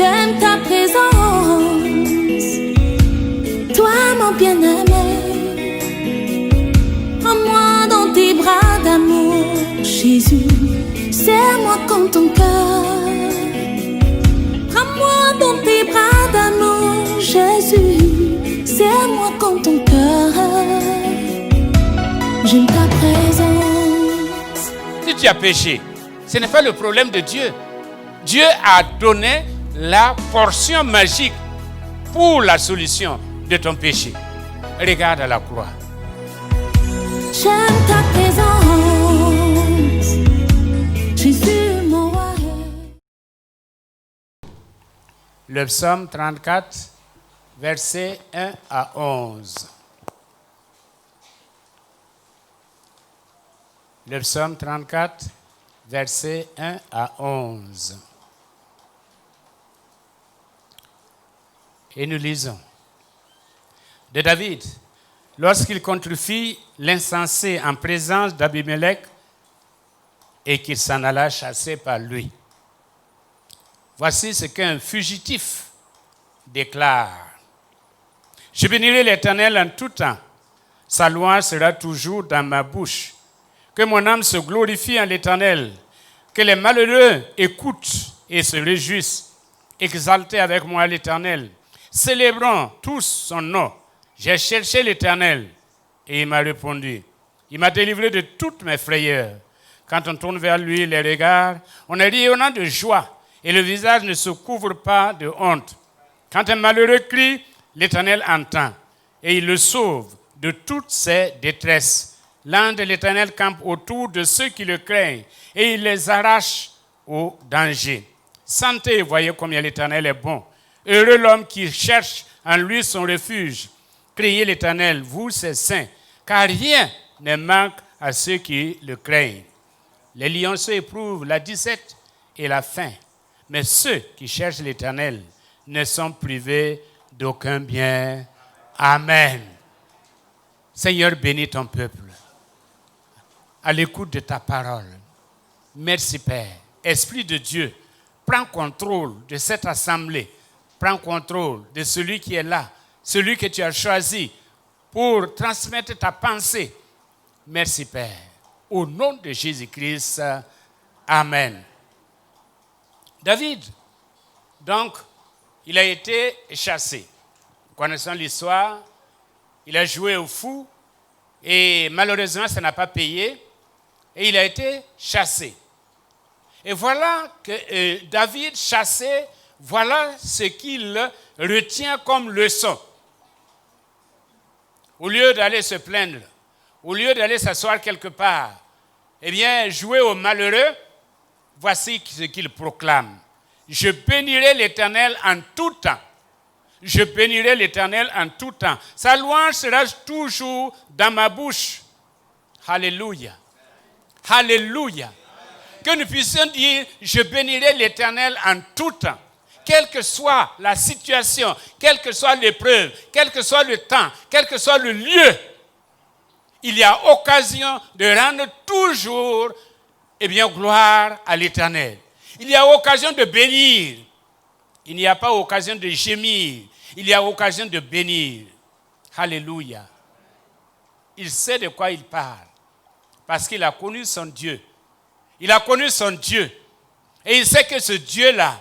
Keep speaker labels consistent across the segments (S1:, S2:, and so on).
S1: J'aime ta présence, toi mon bien-aimé. Prends-moi dans tes bras d'amour, Jésus. Serre-moi comme ton cœur. Prends-moi dans tes bras d'amour, Jésus. Serre-moi comme ton cœur. J'aime ta présence.
S2: Si tu as péché, ce n'est pas le problème de Dieu. Dieu a donné la portion magique pour la solution de ton péché. Regarde à la croix.
S1: J'aime ta présence, Jésus mon roi.
S2: Le psaume 34, versets 1 à 11. Le psaume 34, versets 1 à 11. Et nous lisons. De David, lorsqu'il contrefit l'insensé en présence d'Abimelech et qu'il s'en alla chasser par lui. Voici ce qu'un fugitif déclare. Je bénirai l'Éternel en tout temps. Sa louange sera toujours dans ma bouche. Que mon âme se glorifie en l'Éternel. Que les malheureux écoutent et se réjouissent. Exaltez avec moi l'Éternel. Célébrons tous son nom. J'ai cherché l'Éternel et il m'a répondu. Il m'a délivré de toutes mes frayeurs. Quand on tourne vers lui les regards, on est rayonnant de joie et le visage ne se couvre pas de honte. Quand un malheureux crie, l'Éternel entend et il le sauve de toutes ses détresses. L'ange de l'Éternel campe autour de ceux qui le craignent et il les arrache au danger. Sentez et voyez combien l'Éternel est bon. Heureux l'homme qui cherche en lui son refuge. Criez l'Éternel, vous ses saints, car rien ne manque à ceux qui le craignent. Les lionceaux éprouvent la disette et la faim, mais ceux qui cherchent l'Éternel ne sont privés d'aucun bien. Amen. Seigneur, bénis ton peuple à l'écoute de ta parole. Merci Père. Esprit de Dieu, prends contrôle de cette assemblée. Prends contrôle de celui qui est là, celui que tu as choisi pour transmettre ta pensée. Merci Père. Au nom de Jésus-Christ, Amen. David, donc, il a été chassé. Connaissant l'histoire, il a joué au fou et malheureusement, ça n'a pas payé et il a été chassé. Et voilà que David, chassé, voilà ce qu'il retient comme leçon. Au lieu d'aller se plaindre, au lieu d'aller s'asseoir quelque part, eh bien, jouer au malheureux, voici ce qu'il proclame. Je bénirai l'Éternel en tout temps. Je bénirai l'Éternel en tout temps. Sa louange sera toujours dans ma bouche. Alléluia. Alléluia. Que nous puissions dire, je bénirai l'Éternel en tout temps. Quelle que soit la situation, quelle que soit l'épreuve, quel que soit le temps, quel que soit le lieu, il y a occasion de rendre toujours gloire à l'Éternel. Il y a occasion de bénir. Il n'y a pas occasion de gémir. Il y a occasion de bénir. Alléluia. Il sait de quoi il parle. Parce qu'il a connu son Dieu. Il a connu son Dieu. Et il sait que ce Dieu-là,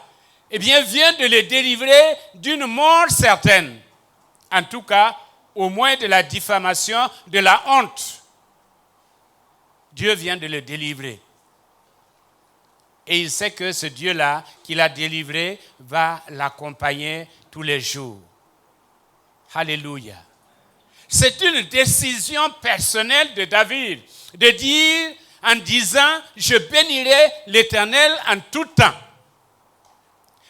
S2: vient de le délivrer d'une mort certaine. En tout cas, au moins de la diffamation, de la honte. Dieu vient de le délivrer. Et il sait que ce Dieu-là, qu'il a délivré, va l'accompagner tous les jours. Alléluia. C'est une décision personnelle de David, de dire, en disant, je bénirai l'Éternel en tout temps.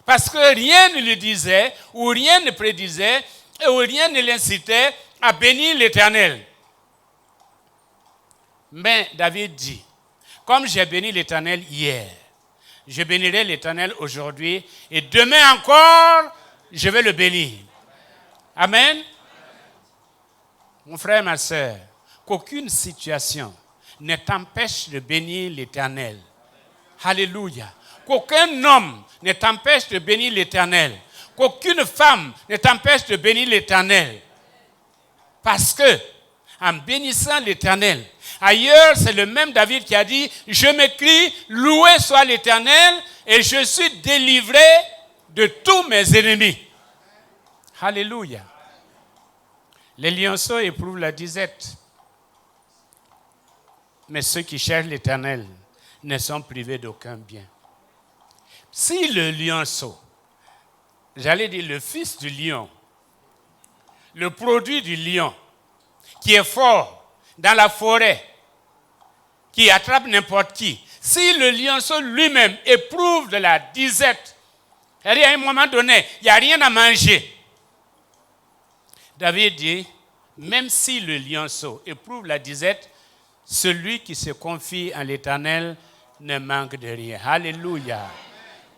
S2: Parce que rien ne lui disait, ou rien ne prédisait, ou rien ne l'incitait à bénir l'Éternel. Mais David dit, comme j'ai béni l'Éternel hier, je bénirai l'Éternel aujourd'hui, et demain encore, je vais le bénir. Amen. Mon frère, ma soeur, qu'aucune situation ne t'empêche de bénir l'Éternel. Alléluia. Qu'aucun homme ne t'empêche de bénir l'Éternel. Qu'aucune femme ne t'empêche de bénir l'Éternel. Parce que, en bénissant l'Éternel, ailleurs, c'est le même David qui a dit, je m'écris, loué soit l'Éternel, et je suis délivré de tous mes ennemis. Alléluia. Les lionceaux éprouvent la disette. Mais ceux qui cherchent l'Éternel ne sont privés d'aucun bien. Si le lionceau, j'allais dire le fils du lion, le produit du lion, qui est fort dans la forêt, qui attrape n'importe qui, si le lionceau lui-même éprouve de la disette, c'est-à-dire à un moment donné, il n'y a rien à manger. David dit, même si le lionceau éprouve la disette, celui qui se confie en l'Éternel ne manque de rien. Alléluia.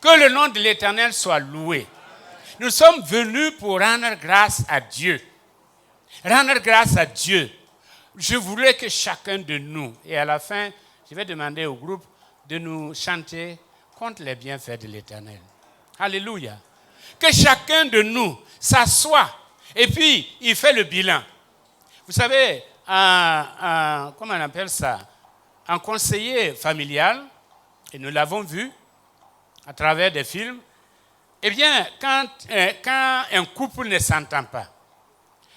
S2: Que le nom de l'Éternel soit loué. Nous sommes venus pour rendre grâce à Dieu. Rendre grâce à Dieu. Je voulais que chacun de nous, et à la fin, je vais demander au groupe de nous chanter contre les bienfaits de l'Éternel. Alléluia. Que chacun de nous s'assoie et puis il fait le bilan. Vous savez, comment on appelle ça? Un conseiller familial, et nous l'avons vu à travers des films, eh bien, quand un couple ne s'entend pas,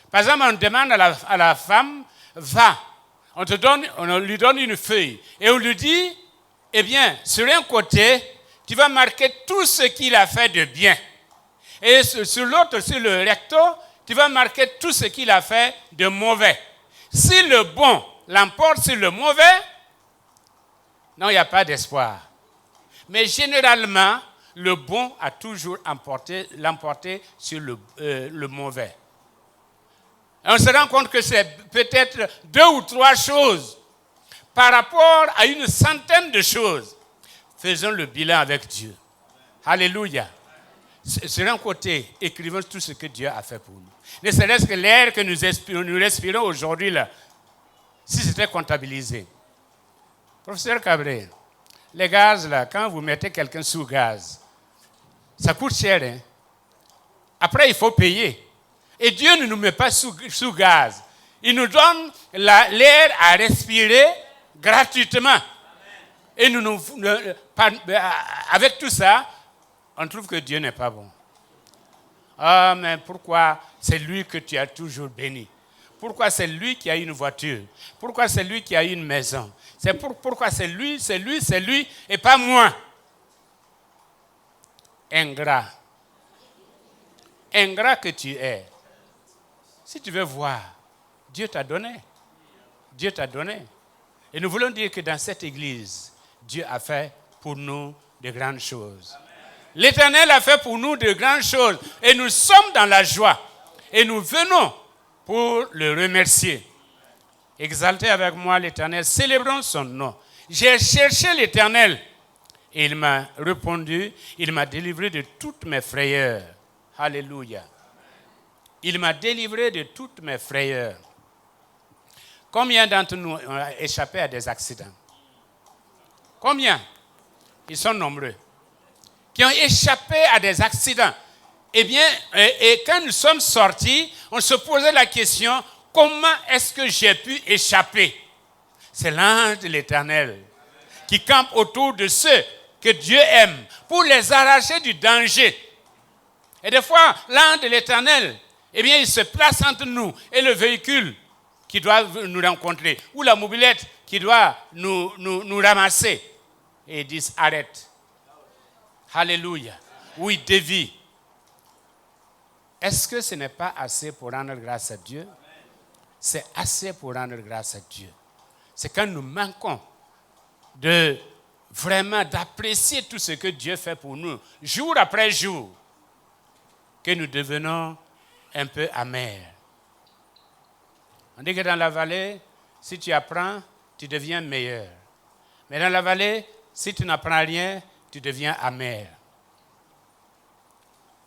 S2: par exemple, on demande à la femme, va, on lui donne une feuille, et on lui dit, eh bien, sur un côté, tu vas marquer tout ce qu'il a fait de bien. Et sur l'autre, sur le recto, tu vas marquer tout ce qu'il a fait de mauvais. Si le bon l'emporte sur le mauvais, non, il n'y a pas d'espoir. Mais généralement, le bon a toujours l'emporté sur le mauvais. Et on se rend compte que c'est peut-être 2 ou 3 choses par rapport à une centaine de choses. Faisons le bilan avec Dieu. Alléluia. Sur un côté, écrivons tout ce que Dieu a fait pour nous. Ne serait-ce que l'air que nous respirons aujourd'hui, là, si c'était comptabilisé. Professeur Cabré, les gaz, là, quand vous mettez quelqu'un sous gaz, ça coûte cher. Hein? Après, il faut payer. Et Dieu ne nous met pas sous gaz. Il nous donne l'air à respirer gratuitement. Et avec tout ça, on trouve que Dieu n'est pas bon. Ah, mais pourquoi c'est lui que tu as toujours béni? Pourquoi c'est lui qui a une voiture? Pourquoi c'est lui qui a une maison? Pourquoi c'est lui, et pas moi? Ingrat. Ingrat que tu es. Si tu veux voir, Dieu t'a donné. Dieu t'a donné. Et nous voulons dire que dans cette église, Dieu a fait pour nous de grandes choses. L'Éternel a fait pour nous de grandes choses. Et nous sommes dans la joie. Et nous venons pour le remercier. Exaltez avec moi l'Éternel. Célébrons son nom. J'ai cherché l'Éternel. Et il m'a répondu. Il m'a délivré de toutes mes frayeurs. Alléluia. Il m'a délivré de toutes mes frayeurs. Combien d'entre nous ont échappé à des accidents? Combien? Ils sont nombreux. Qui ont échappé à des accidents. Eh bien, et quand nous sommes sortis, on se posait la question, comment est-ce que j'ai pu échapper? C'est l'ange de l'Éternel qui campe autour de ceux que Dieu aime pour les arracher du danger. Et des fois, l'ange de l'Éternel, eh bien, il se place entre nous et le véhicule qui doit nous rencontrer, ou la mobilette qui doit nous ramasser. Et ils disent, arrête. Alléluia. Oui, dévie. Est-ce que ce n'est pas assez pour rendre grâce à Dieu? C'est assez pour rendre grâce à Dieu. C'est quand nous manquons vraiment d'apprécier tout ce que Dieu fait pour nous, jour après jour, que nous devenons un peu amers. On dit que dans la vallée, si tu apprends, tu deviens meilleur. Mais dans la vallée, si tu n'apprends rien, tu deviens amer.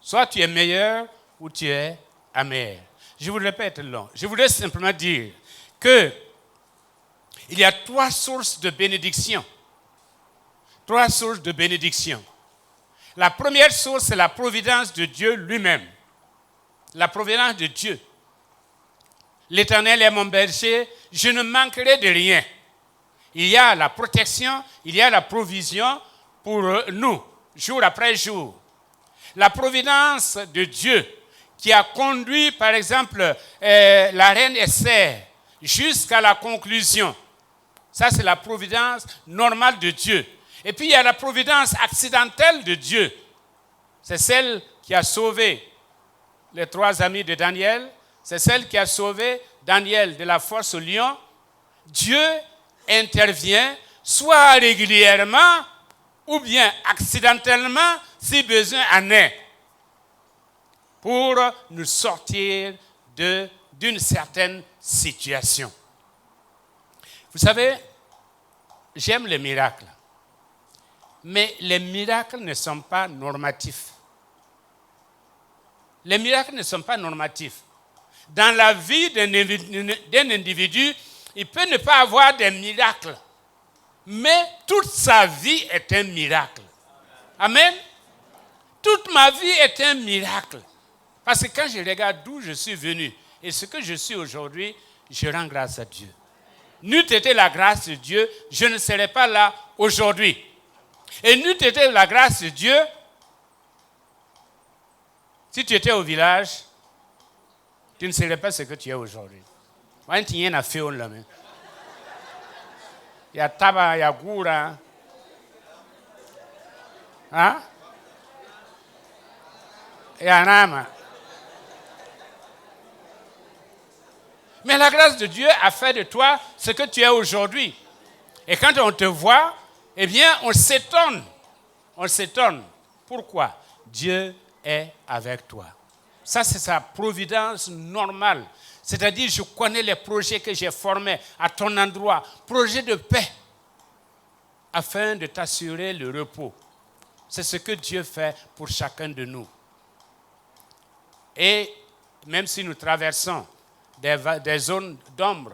S2: Soit tu es meilleur ou tu es amer. Je voudrais pas être long. Je voudrais simplement dire que il y a 3 sources de bénédiction. 3 sources de bénédiction. La première source, c'est la providence de Dieu lui-même. La providence de Dieu. L'Éternel est mon berger, je ne manquerai de rien. Il y a la protection, il y a la provision pour nous, jour après jour. La providence de Dieu qui a conduit, par exemple, la reine Esther jusqu'à la conclusion. Ça, c'est la providence normale de Dieu. Et puis, il y a la providence accidentelle de Dieu. C'est celle qui a sauvé les 3 amis de Daniel. C'est celle qui a sauvé Daniel de la fosse au lion. Dieu intervient soit régulièrement ou bien accidentellement si besoin en est pour nous sortir d'une certaine situation. Vous savez, j'aime les miracles, mais les miracles ne sont pas normatifs. Les miracles ne sont pas normatifs. Dans la vie d'un individu, il peut ne pas avoir des miracles, mais toute sa vie est un miracle. Amen. Toute ma vie est un miracle. Parce que quand je regarde d'où je suis venu et ce que je suis aujourd'hui, je rends grâce à Dieu. N'eût été la grâce de Dieu, je ne serais pas là aujourd'hui. Et n'eût été la grâce de Dieu, si tu étais au village, tu ne serais pas ce que tu es aujourd'hui. Il y a tabac, il y a goura. Hein? Il y a nama. Mais la grâce de Dieu a fait de toi ce que tu es aujourd'hui. Et quand on te voit, eh bien, on s'étonne. On s'étonne. Pourquoi? Dieu est avec toi. Ça, c'est sa providence normale. C'est-à-dire, je connais les projets que j'ai formés à ton endroit. Projets de paix, afin de t'assurer le repos. C'est ce que Dieu fait pour chacun de nous. Et même si nous traversons des zones d'ombre,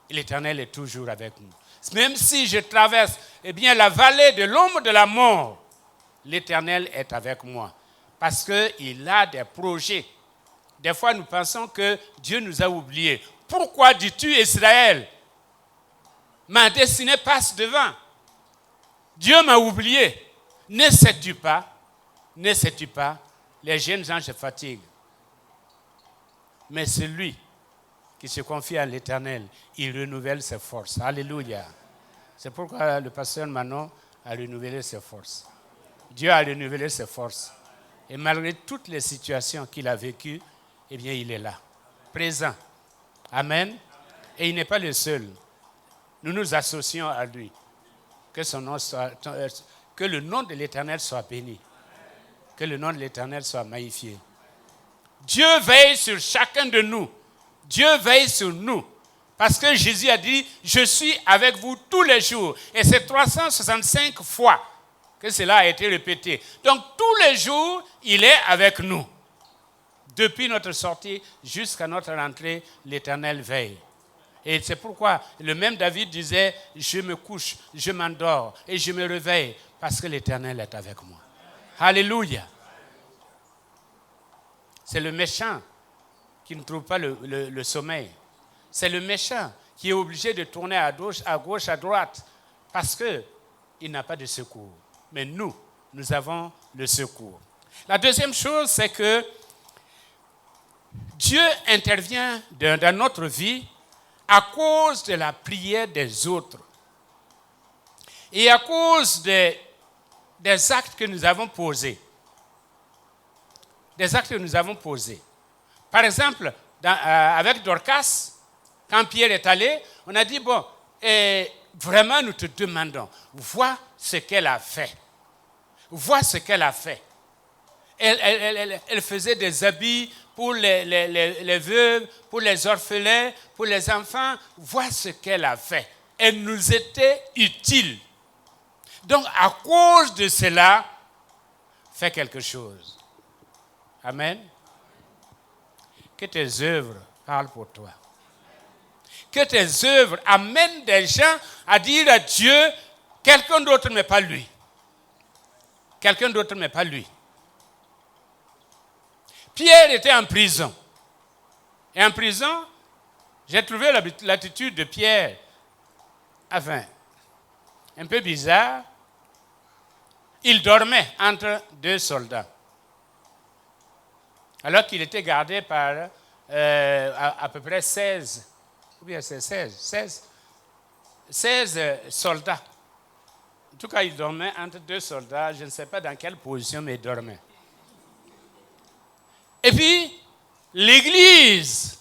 S2: l'Éternel est toujours avec nous. Même si je traverse la vallée de l'ombre de la mort, l'Éternel est avec moi. Parce qu'il a des projets. Des fois, nous pensons que Dieu nous a oubliés. Pourquoi dis-tu Israël? Ma destinée passe devant. Dieu m'a oublié. Ne sais-tu pas, les jeunes gens se fatiguent. Mais celui qui se confie à l'Éternel, il renouvelle ses forces. Alléluia. C'est pourquoi le pasteur Manon a renouvelé ses forces. Dieu a renouvelé ses forces. Et malgré toutes les situations qu'il a vécues, il est là, présent. Amen. Et il n'est pas le seul. Nous nous associons à lui. Que le nom de l'Éternel soit béni. Que le nom de l'Éternel soit magnifié. Dieu veille sur chacun de nous. Dieu veille sur nous. Parce que Jésus a dit, je suis avec vous tous les jours. Et c'est 365 fois que cela a été répété. Donc tous les jours, il est avec nous. Depuis notre sortie jusqu'à notre rentrée, l'Éternel veille. Et c'est pourquoi le même David disait, je me couche, je m'endors et je me réveille parce que l'Éternel est avec moi. Alléluia. C'est le méchant qui ne trouve pas le sommeil. C'est le méchant qui est obligé de tourner à gauche, à droite, parce qu'il n'a pas de secours. Mais nous avons le secours. La deuxième chose, c'est que Dieu intervient dans notre vie à cause de la prière des autres et à cause des actes que nous avons posés. Des actes que nous avons posés. Par exemple, avec Dorcas, quand Pierre est allé, on a dit, vraiment nous te demandons, vois ce qu'elle a fait. Vois ce qu'elle a fait. Elle faisait des habits pour les veuves, pour les orphelins, pour les enfants. Vois ce qu'elle a fait. Elle nous était utile. Donc, à cause de cela, fais quelque chose. Amen. Que tes œuvres parlent pour toi. Que tes œuvres amènent des gens à dire à Dieu, Quelqu'un d'autre, mais pas lui. Quelqu'un d'autre, mais pas lui. Pierre était en prison. Et en prison, j'ai trouvé l'attitude de Pierre, enfin, un peu bizarre. Il dormait entre deux soldats. Alors qu'il était gardé par à peu près 16, ou bien c'est 16 soldats. En tout cas, il dormait entre deux soldats. Je ne sais pas dans quelle position, mais il dormait. Et puis, l'église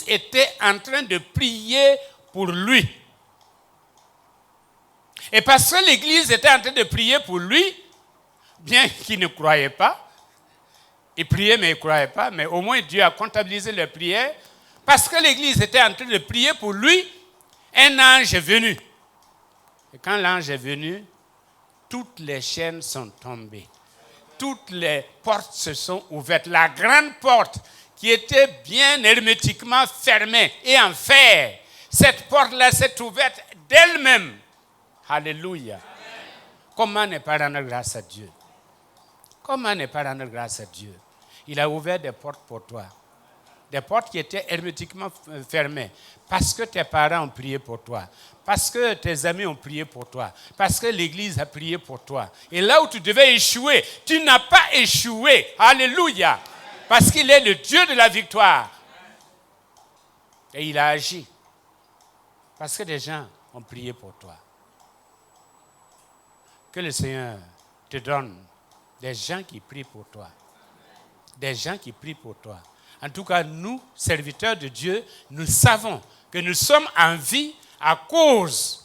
S2: était en train de prier pour lui. Et parce que l'église était en train de prier pour lui, bien qu'il ne croyait pas, il priait mais il ne croyait pas, mais au moins Dieu a comptabilisé les prières. Parce que l'église était en train de prier pour lui, un ange est venu. Et quand l'ange est venu, toutes les chaînes sont tombées. Toutes les portes se sont ouvertes. La grande porte qui était bien hermétiquement fermée et en fer, cette porte-là s'est ouverte d'elle-même. Alléluia. Amen. Comment ne pas rendre grâce à Dieu? Comment ne pas rendre grâce à Dieu? Il a ouvert des portes pour toi. Des portes qui étaient hermétiquement fermées. Parce que tes parents ont prié pour toi. Parce que tes amis ont prié pour toi. Parce que l'église a prié pour toi. Et là où tu devais échouer, tu n'as pas échoué. Alléluia. Parce qu'il est le Dieu de la victoire. Et il a agi. Parce que des gens ont prié pour toi. Que le Seigneur te donne des gens qui prient pour toi. Des gens qui prient pour toi. En tout cas, nous, serviteurs de Dieu, nous savons que nous sommes en vie à cause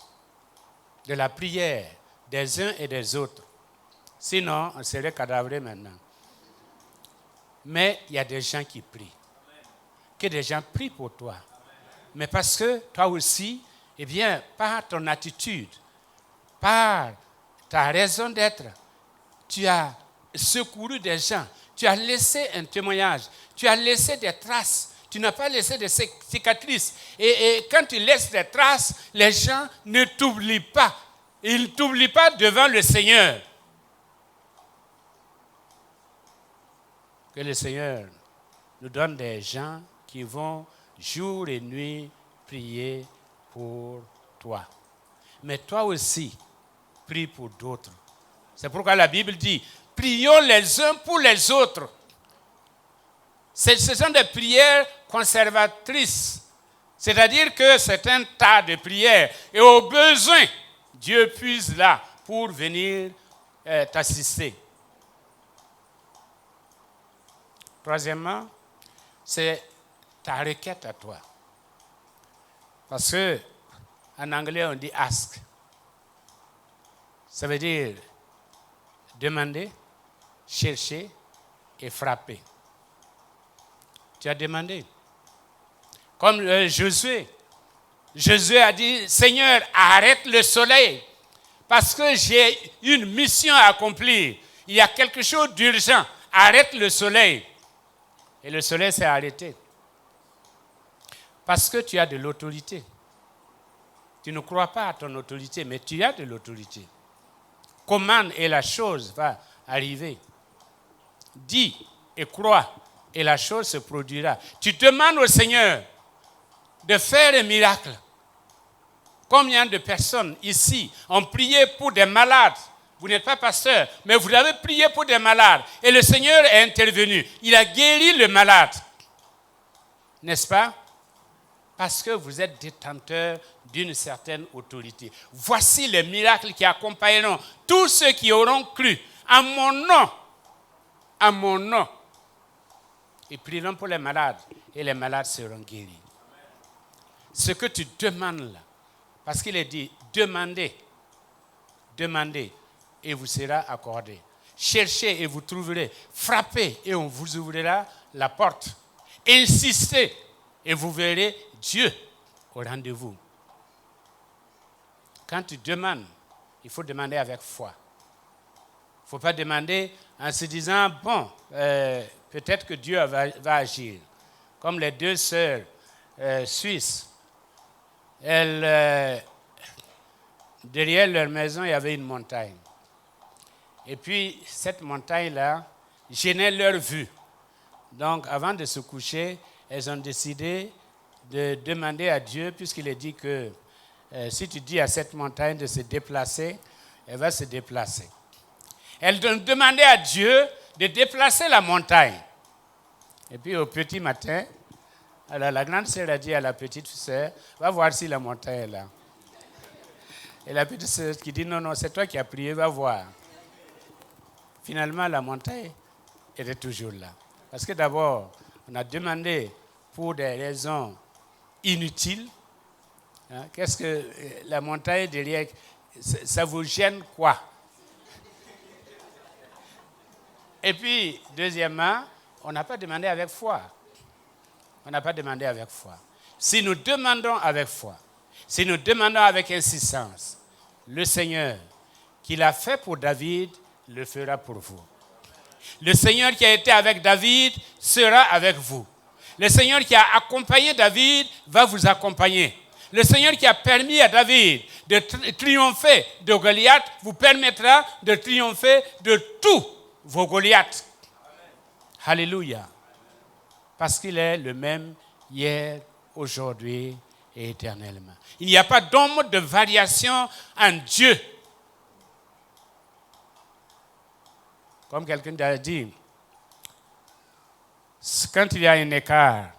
S2: de la prière des uns et des autres. Sinon, on serait cadavrés maintenant. Mais il y a des gens qui prient. Que des gens prient pour toi. Mais parce que toi aussi, eh bien, par ton attitude, par ta raison d'être, tu as secouru des gens. Tu as laissé un témoignage. Tu as laissé des traces. Tu n'as pas laissé de cicatrices. Et quand tu laisses des traces, les gens ne t'oublient pas. Ils ne t'oublient pas devant le Seigneur. Que le Seigneur nous donne des gens qui vont jour et nuit prier pour toi. Mais toi aussi, prie pour d'autres. C'est pourquoi la Bible dit, prions les uns pour les autres. Ce sont des prières conservatrices. C'est-à-dire que c'est un tas de prières. Et au besoin, Dieu puise là pour venir t'assister. Troisièmement, c'est ta requête à toi. Parce que en anglais, on dit ask. Ça veut dire demander, chercher et frapper. Tu as demandé. Comme Josué. Josué a dit, Seigneur, arrête le soleil. Parce que j'ai une mission à accomplir. Il y a quelque chose d'urgent. Arrête le soleil. Et le soleil s'est arrêté. Parce que tu as de l'autorité. Tu ne crois pas à ton autorité, mais tu as de l'autorité. Commande et la chose va arriver. Dis et crois et la chose se produira. Tu demandes au Seigneur de faire un miracle. Combien de personnes ici ont prié pour des malades? Vous n'êtes pas pasteur, mais vous avez prié pour des malades. Et le Seigneur est intervenu. Il a guéri le malade. N'est-ce pas? Parce que vous êtes détenteur d'une certaine autorité. Voici les miracles qui accompagneront tous ceux qui auront cru en mon nom. En mon nom. Ils prieront pour les malades et les malades seront guéris. Ce que tu demandes là, parce qu'il est dit, demandez, demandez et vous sera accordé. Cherchez et vous trouverez. Frappez et on vous ouvrira la porte. Insistez et vous verrez Dieu au rendez-vous. Quand tu demandes, il faut demander avec foi. Il ne faut pas demander en se disant, bon, peut-être que Dieu va agir. Comme les deux sœurs suisses, elles derrière leur maison, il y avait une montagne. Et puis, cette montagne-là gênait leur vue. Donc, avant de se coucher, elles ont décidé de demander à Dieu, puisqu'il est dit que si tu dis à cette montagne de se déplacer, elle va se déplacer. Elles ont demandé à Dieu de déplacer la montagne. Et puis, au petit matin, alors, la grande sœur a dit à la petite sœur, va voir si la montagne est là. Et la petite sœur qui dit, non, non, c'est toi qui as prié, va voir. Finalement, la montagne était toujours là. Parce que d'abord, on a demandé pour des raisons inutiles. Hein, qu'est-ce que la montagne derrière, ça vous gêne quoi? Et puis, deuxièmement, on n'a pas demandé avec foi. On n'a pas demandé avec foi. Si nous demandons avec foi, si nous demandons avec insistance, le Seigneur qui l'a fait pour David, le fera pour vous. Le Seigneur qui a été avec David sera avec vous. Le Seigneur qui a accompagné David va vous accompagner. Le Seigneur qui a permis à David de triompher de Goliath vous permettra de triompher de tous vos Goliaths. Alléluia. Parce qu'il est le même hier, aujourd'hui et éternellement. Il n'y a pas d'ombre de variation en Dieu. Comme quelqu'un a dit, quand il y a un écart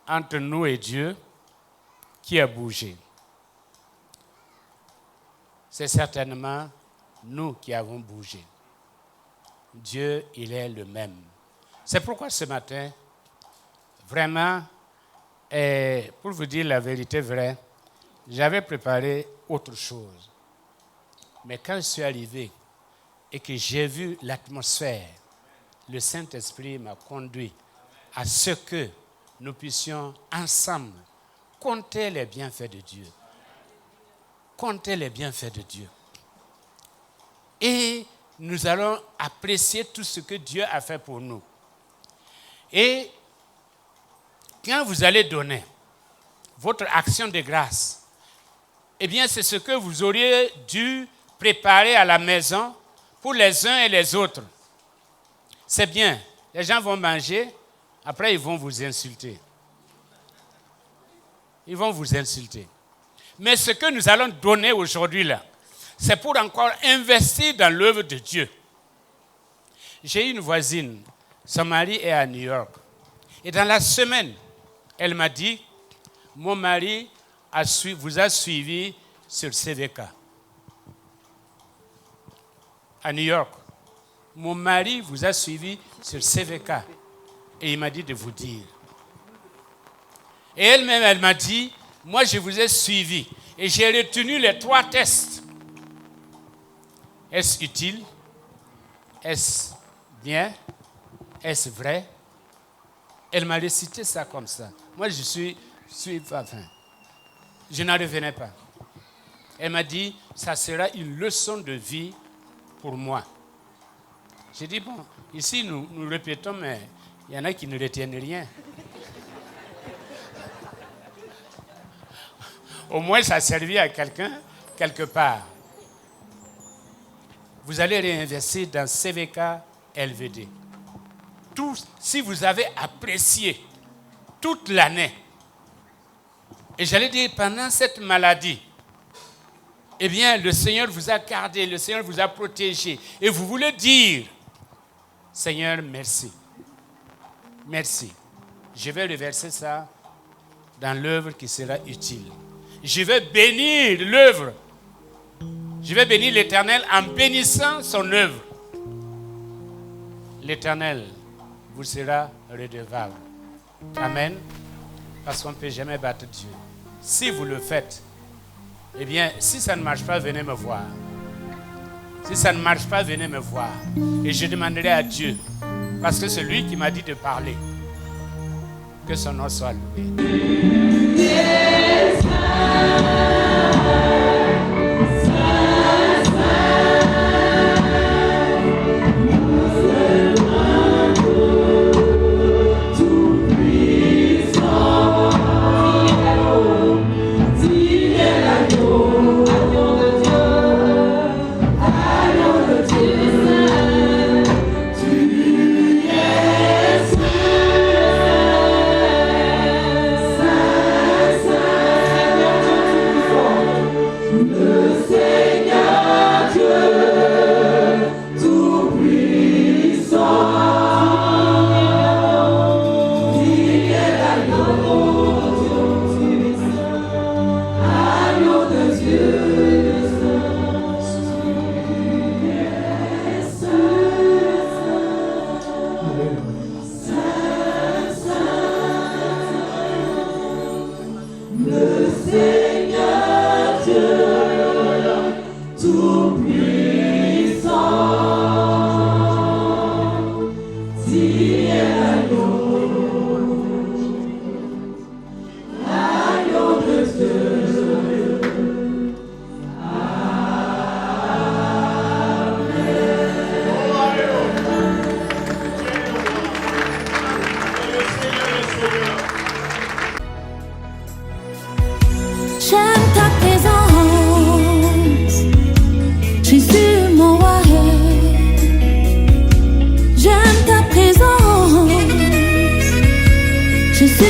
S2: entre nous et Dieu, qui a bougé? C'est certainement nous qui avons bougé. Dieu, il est le même. C'est pourquoi ce matin, vraiment, pour vous dire la vérité vraie, j'avais préparé autre chose. Mais quand je suis arrivé et que j'ai vu l'atmosphère, le Saint-Esprit m'a conduit à ce que nous puissions ensemble compter les bienfaits de Dieu. Compter les bienfaits de Dieu. Et nous allons apprécier tout ce que Dieu a fait pour nous. Et quand vous allez donner votre action de grâce, eh bien, c'est ce que vous auriez dû préparer à la maison pour les uns et les autres. C'est bien. Les gens vont manger, après ils vont vous insulter. Ils vont vous insulter. Mais ce que nous allons donner aujourd'hui là, c'est pour encore investir dans l'œuvre de Dieu. J'ai une voisine, son mari est à New York. Et dans la semaine, elle m'a dit, mon mari vous a suivi sur CVK. À New York. Mon mari vous a suivi sur CVK. Et il m'a dit de vous dire. Et elle-même, elle m'a dit, moi je vous ai suivi. Et j'ai retenu les 3 tests. Est-ce utile? Est-ce bien? Est-ce vrai? Elle m'a récité ça comme ça. Moi, je n'en revenais pas. Elle m'a dit, ça sera une leçon de vie pour moi. J'ai dit, bon, ici, nous répétons, mais il y en a qui ne retiennent rien. Au moins, ça a servi à quelqu'un, quelque part. Vous allez réinvestir dans CVK LVD. Si vous avez apprécié toute l'année, et j'allais dire pendant cette maladie, eh bien, le Seigneur vous a gardé, le Seigneur vous a protégé, et vous voulez dire, Seigneur, merci. Merci. Je vais reverser ça dans l'œuvre qui sera utile. Je vais bénir l'œuvre. Je vais bénir l'Éternel en bénissant son œuvre. L'Éternel vous sera redevable. Amen. Parce qu'on ne peut jamais battre Dieu. Si vous le faites, eh bien, si ça ne marche pas, venez me voir. Si ça ne marche pas, venez me voir. Et je demanderai à Dieu, parce que c'est lui qui m'a dit de parler, que son nom soit loué. Yes, Dieu.
S1: Jésus